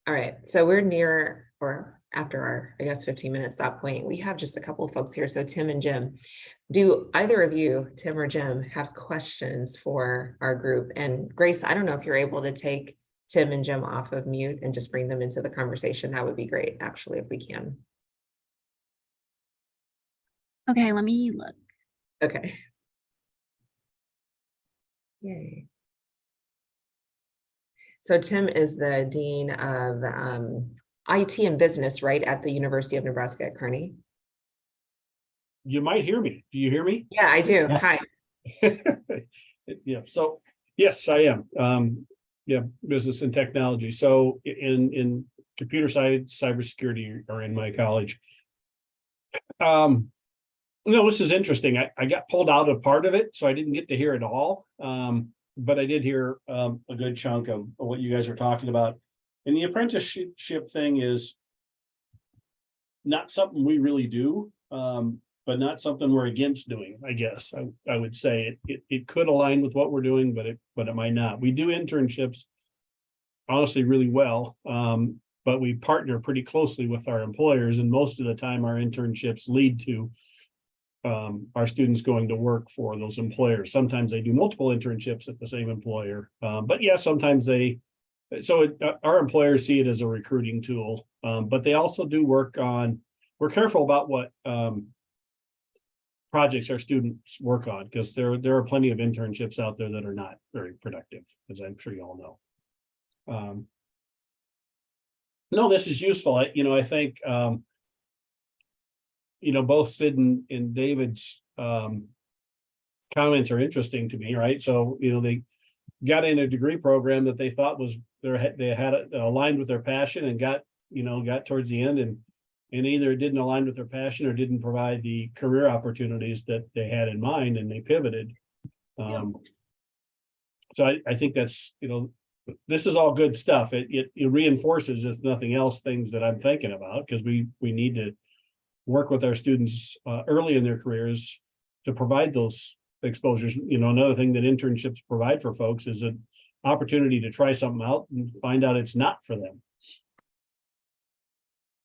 right. So we're near, or after our, I guess, 15-minute stop point. We have just a couple of folks here. So Tim and Jim, do either of you, Tim or Jim, have questions for our group? And Grace, I don't know if you're able to take Tim and Jim off of mute and just bring them into the conversation. That would be great, actually, if we can. Okay, let me look. Okay. Yay. So Tim is the Dean of IT and Business, right, at the University of Nebraska at Kearney? You might hear me. Do you hear me? Yeah, I do. Yes. Hi. Yeah, so yes, I am. Yeah, business and technology. So in computer science, cybersecurity are in my college. This is interesting. I got pulled out of part of it, so I didn't get to hear it all. But I did hear a good chunk of what you guys are talking about. And the apprenticeship thing is not something we really do, but not something we're against doing, I guess. I would say it could align with what we're doing, but it might not. We do internships honestly really well, but we partner pretty closely with our employers, and most of the time our internships lead to our students going to work for those employers. Sometimes they do multiple internships at the same employer, but yeah, sometimes our employers see it as a recruiting tool, but they also do work on, we're careful about what projects our students work on, because there are plenty of internships out there that are not very productive, as I'm sure you all know. No, this is useful. I think both Sid and David's comments are interesting to me, right? So they got in a degree program that they thought was they had it aligned with their passion, and got towards the end, and either it didn't align with their passion or didn't provide the career opportunities that they had in mind, and they pivoted. So I think that's, this is all good stuff. It reinforces, if nothing else, things that I'm thinking about, because we need to work with our students early in their careers to provide those exposures. Another thing that internships provide for folks is an opportunity to try something out and find out it's not for them.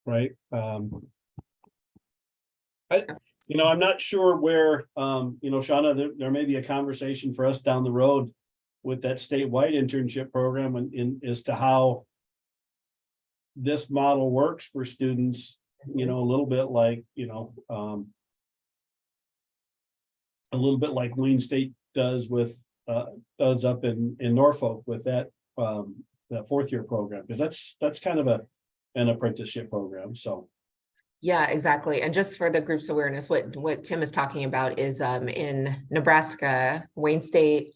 Right. I'm not sure where, Shauna, there may be a conversation for us down the road with that statewide internship program as to how this model works for students, a little bit like, a little bit like Wayne State does up in Norfolk with that fourth year program, because that's kind of an apprenticeship program. So Yeah, exactly. And just for the group's awareness, what Tim is talking about is in Nebraska, Wayne State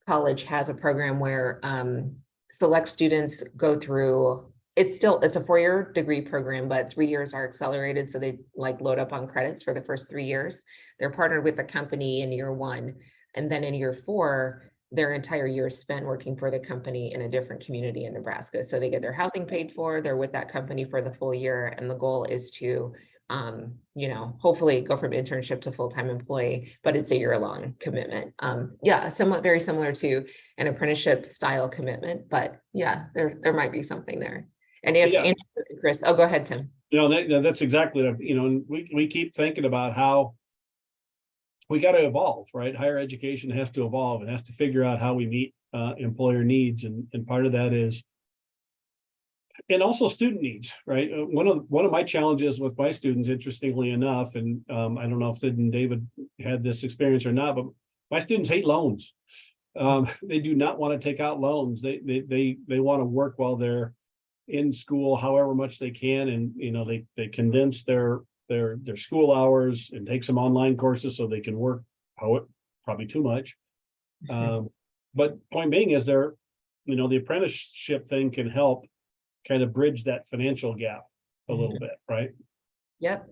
College has a program where select students go through, it's a 4-year degree program, but 3 years are accelerated. So they like load up on credits for the first 3 years. They're partnered with the company in year 1. And then in year 4, their entire year is spent working for the company in a different community in Nebraska. So they get their housing paid for, they're with that company for the full year. And the goal is to, you know, hopefully go from internship to full-time employee, but it's a year-long commitment. Yeah, somewhat very similar to an apprenticeship style commitment, but yeah, there might be something there. And if Yeah. Chris, oh, go ahead, Tim. You know, that's exactly what, you know, and we keep thinking about how we got to evolve, right? Higher education has to evolve and has to figure out how we meet employer needs. And part of that is, and also student needs, right? One of my challenges with my students, interestingly enough, and I don't know if Sid and David had this experience or not, but my students hate loans. They do not want to take out loans. They want to work while they're in school, however much they can, and you know they condense their school hours and take some online courses so they can work probably too much. But point being is the apprenticeship thing can help kind of bridge that financial gap a little bit, right? Yep.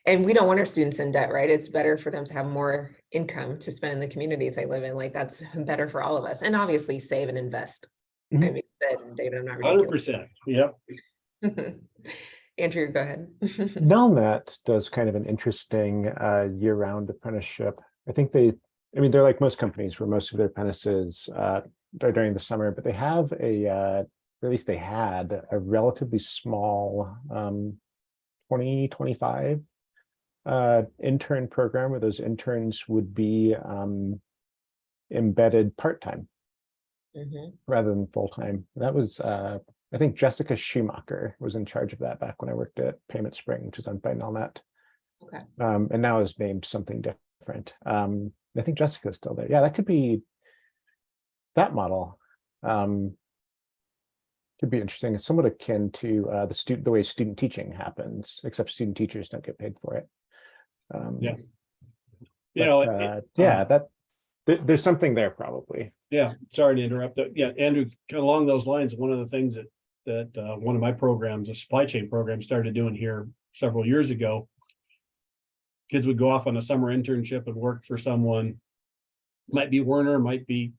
And we don't want our students in debt, right? It's better for them to have more income to spend in the communities they live in. Like that's better for all of us. And obviously save and invest. Mhm. I mean, David, I'm not ridiculous. 100%. Yep. Andrew, go ahead. Nelnet does kind of an interesting year-round apprenticeship. I think they're like most companies where most of their apprentices are during the summer, but they have or at least they had a relatively small 20-25 intern program where those interns would be embedded part-time rather than full-time. That was I think Jessica Schumacher was in charge of that back when I worked at Payment Spring, which is owned by Nelnet. Okay. And now is named something different. I think Jessica's still there. Yeah, that could be that model. Could be interesting. It's somewhat akin to the way student teaching happens, except student teachers don't get paid for it. Yeah. There's something there probably. Yeah, sorry to interrupt. Yeah, Andrew, along those lines, one of the things that one of my programs, a supply chain program, started doing here several years ago, kids would go off on a summer internship and work for someone, might be Werner, might be,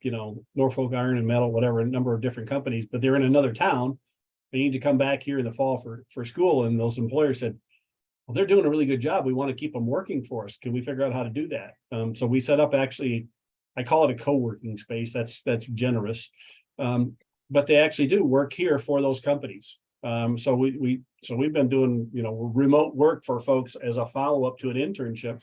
Norfolk Iron and Metal, whatever, a number of different companies, but they're in another town. They need to come back here in the fall for school. And those employers said, well, they're doing a really good job. We want to keep them working for us. Can we figure out how to do that? So we set up actually, I call it a co-working space. That's generous. But they actually do work here for those companies. So we've been doing, remote work for folks as a follow-up to an internship.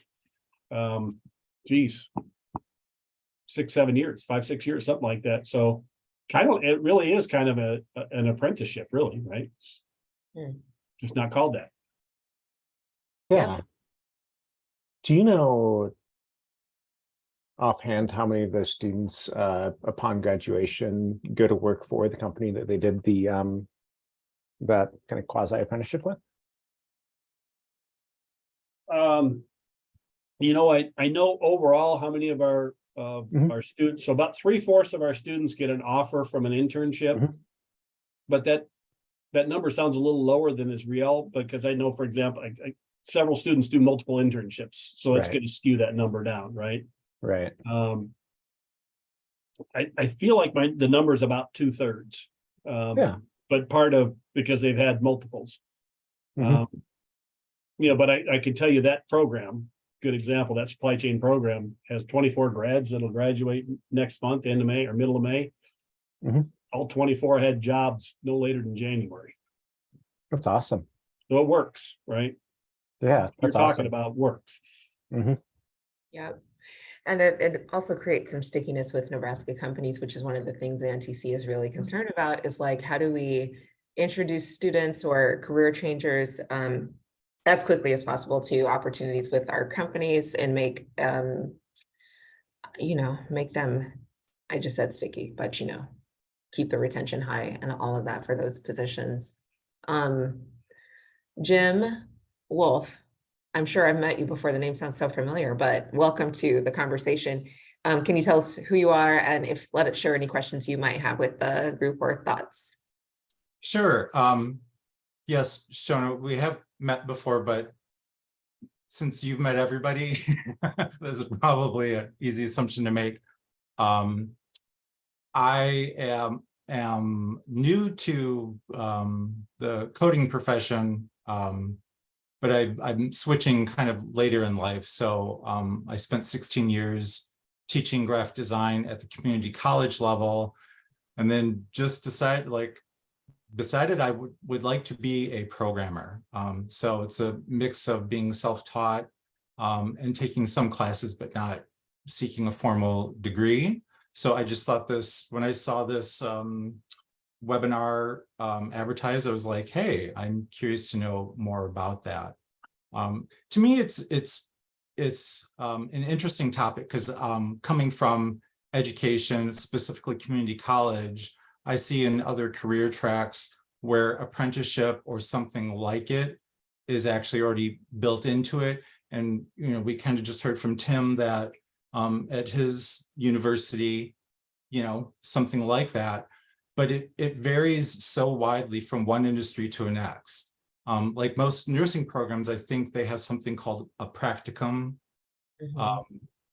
6-7 years, 5-6 years, something like that. So it really is kind of an apprenticeship, really, right? It's not called that. Yeah. Do you know offhand how many of those students upon graduation go to work for the company that they did that kind of quasi apprenticeship with? I know overall how many of our students, so about 3/4 of our students get an offer from an internship, but that number sounds a little lower than is real, because I know, for example, several students do multiple internships, so it's going to skew that number down, right? Right. I feel like the number is about 2/3, but part of because they've had multiples. But I can tell you that program, good example, that supply chain program has 24 grads that'll graduate next month, end of May or middle of May. All 24 had jobs no later than January. That's awesome. So it works, right? Yeah, You're talking about works. Yeah. And it also creates some stickiness with Nebraska companies, which is one of the things the NTC is really concerned about, is like, how do we introduce students or career changers as quickly as possible to opportunities with our companies and make them, I just said sticky, but keep the retention high and all of that for those positions. Jim, Wolf, I'm sure I've met you before. The name sounds so familiar, but welcome to the conversation. Can you tell us who you are and let it share any questions you might have with the group or thoughts? Sure. Yes, Shona, we have met before, but since you've met everybody, this is probably an easy assumption to make. I am new to the coding profession, but I'm switching kind of later in life. So I spent 16 years teaching graphic design at the community college level, and then just decided I would like to be a programmer. So it's a mix of being self-taught and taking some classes, but not seeking a formal degree. So I just thought when I saw this webinar advertised, I was like, hey, I'm curious to know more about that. To me, it's an interesting topic because coming from education, specifically community college, I see in other career tracks where apprenticeship or something like it is actually already built into it. And, we kind of just heard from Tim that at his university, something like that, but it varies so widely from one industry to the next. Like most nursing programs, I think they have something called a practicum. And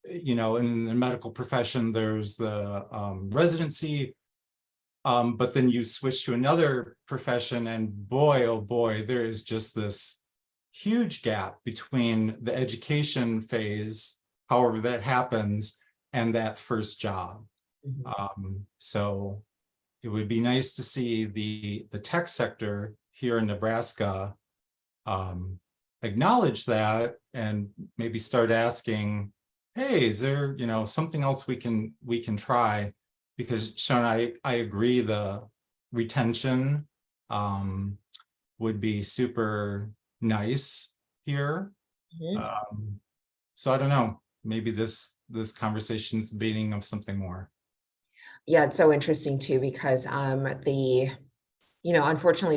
in the medical profession, there's the residency. But then you switch to another profession and boy, oh boy, there is just this huge gap between the education phase, however that happens, and that first job. So it would be nice to see the tech sector here in Nebraska acknowledge that and maybe start asking, hey, is there something else we can try? Because Sean, I agree the retention would be super nice here. So I don't know, maybe this conversation is the beginning of something more. Yeah, it's so interesting too, because unfortunately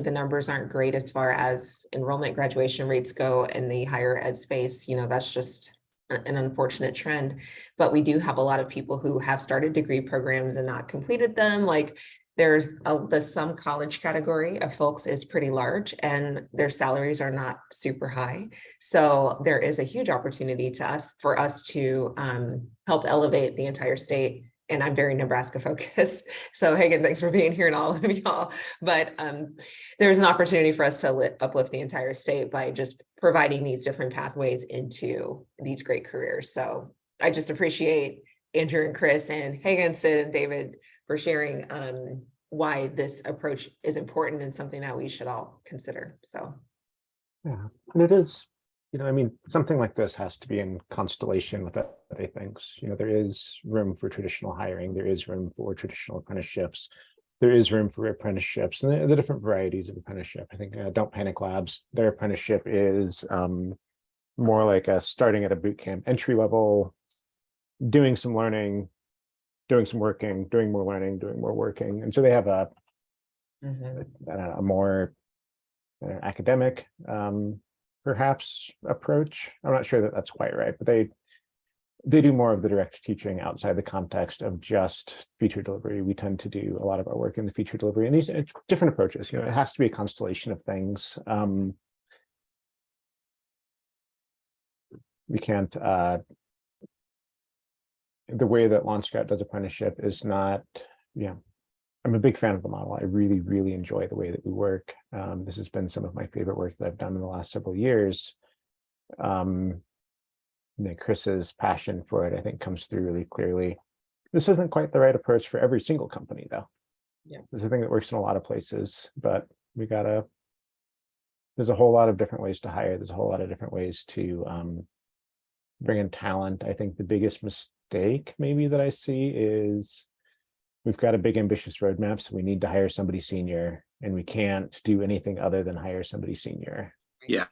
the numbers aren't great as far as enrollment graduation rates go in the higher ed space. That's just an unfortunate trend, but we do have a lot of people who have started degree programs and not completed them. Like there's the some college category of folks is pretty large and their salaries are not super high. So there is a huge opportunity for us to help elevate the entire state. And I'm very Nebraska focused. So Hagen, thanks for being here and all of y'all. But there's an opportunity for us to uplift the entire state by just providing these different pathways into these great careers. So I just appreciate Andrew and Chris and Hagen, Sid and David for sharing why this approach is important and something that we should all consider. So yeah, and it is, something like this has to be in constellation with other things. There is room for traditional hiring. There is room for traditional apprenticeships. There is room for apprenticeships and the different varieties of apprenticeship. I think Don't Panic Labs, their apprenticeship is more like starting at a boot camp, entry level, doing some learning, doing some working, doing more learning, doing more working. And so they have a more academic, perhaps approach. I'm not sure that that's quite right, but they do more of the direct teaching outside the context of just feature delivery. We tend to do a lot of our work in the feature delivery, and these different approaches. It has to be a constellation of things. We can't. The way that Launch Scout does apprenticeship is not. I'm a big fan of the model. I really, really enjoy the way that we work. This has been some of my favorite work that I've done in the last several years. Chris's passion for it, I think, comes through really clearly. This isn't quite the right approach for every single company, though. Yeah, this is a thing that works in a lot of places, but there's a whole lot of different ways to hire. There's a whole lot of different ways to bring in talent. I think the biggest mistake maybe that I see is we've got a big ambitious roadmap, so we need to hire somebody senior, and we can't do anything other than hire somebody senior. Yeah.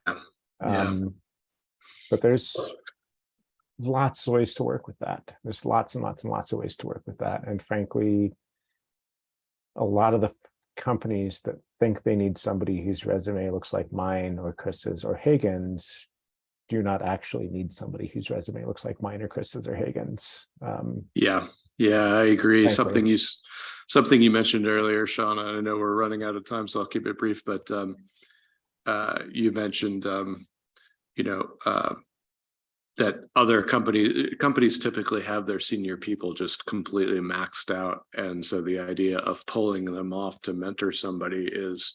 But there's lots of ways to work with that. There's lots and lots and lots of ways to work with that. And frankly, a lot of the companies that think they need somebody whose resume looks like mine or Chris's or Hagen's do not actually need somebody whose resume looks like mine or Chris's or Hagen's. Yeah, I agree. Frankly. Something you mentioned earlier, Shauna. I know we're running out of time, so I'll keep it brief. But you mentioned, that other companies typically have their senior people just completely maxed out, and so the idea of pulling them off to mentor somebody is,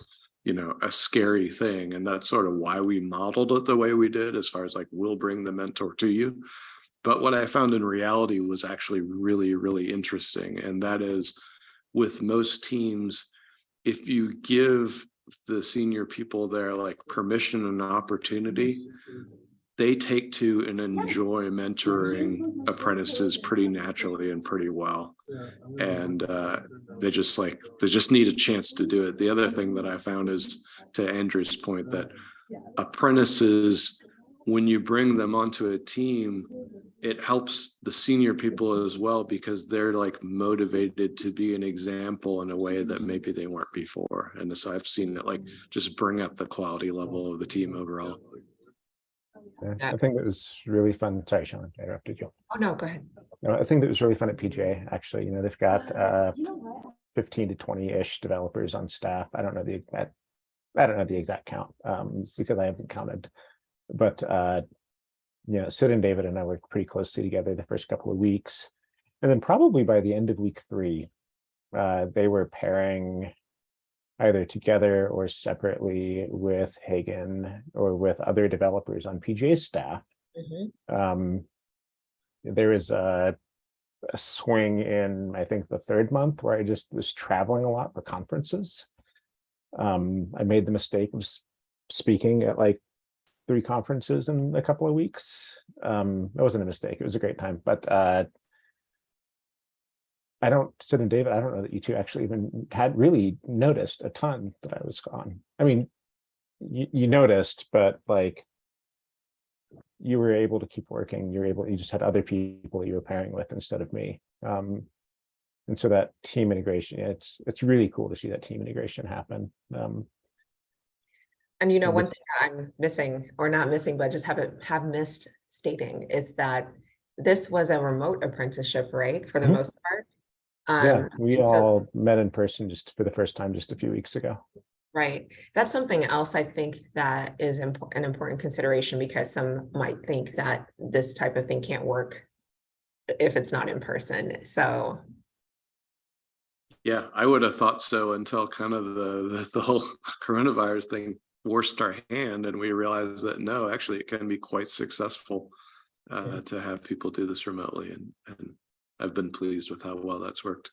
a scary thing, and that's sort of why we modeled it the way we did, as far as like, we'll bring the mentor to you. But what I found in reality was actually really, really interesting, and that is, with most teams, if you give the senior people there like permission and opportunity, they take to and enjoy mentoring apprentices pretty naturally and pretty well. And they just need a chance to do it. The other thing that I found is, to Andrew's point, that apprentices, when you bring them onto a team, it helps the senior people as well, because they're like motivated to be an example in a way that maybe they weren't before. And so I've seen it like just bring up the quality level of the team overall. I think it was really fun. Sorry, Sean, I interrupted you. Oh, no, go ahead. No, I think that was really fun at PGA. Actually, they've got 15 to 20-ish developers on staff. I don't know the exact count because I haven't counted. But Sid and David and I worked pretty closely together the first couple of weeks, and then probably by the end of week 3, they were pairing either together or separately with Hagen or with other developers on PGA's staff. There is a swing in, I think, the 3rd month where I just was traveling a lot for conferences. I made the mistake of speaking at like 3 conferences in a couple of weeks. It wasn't a mistake. It was a great time, but Sid and David, I don't know that you two actually even had really noticed a ton that I was gone. I mean, you noticed, but like you were able to keep working. You just had other people you were pairing with instead of me. And so that team integration, it's really cool to see that team integration happen. And one thing I'm missing, or not missing, but just have missed stating, is that this was a remote apprenticeship, right? For the most part. Yeah, we all met in person just for the first time just a few weeks ago. Right. That's something else I think that is an important consideration, because some might think that this type of thing can't work if it's not in person. So. Yeah, I would have thought so until kind of the whole coronavirus thing forced our hand, and we realized that no, actually it can be quite successful to have people do this remotely, and I've been pleased with how well that's worked.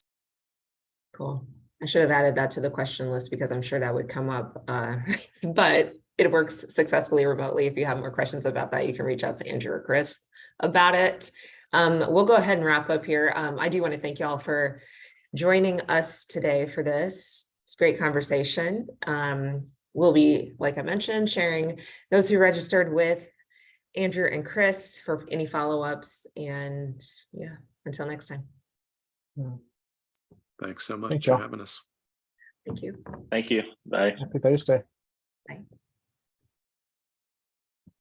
Cool. I should have added that to the question list, because I'm sure that would come up, but it works successfully remotely. If you have more questions about that, you can reach out to Andrew or Chris about it. We'll go ahead and wrap up here. I do want to thank you all for joining us today for this. It's a great conversation. We'll be, like I mentioned, sharing those who registered with Andrew and Chris for any follow-ups. And yeah, until next time. Thanks so much Thanks, for y'all. having us. Thank you. Thank you. Bye. Happy Thursday. Bye.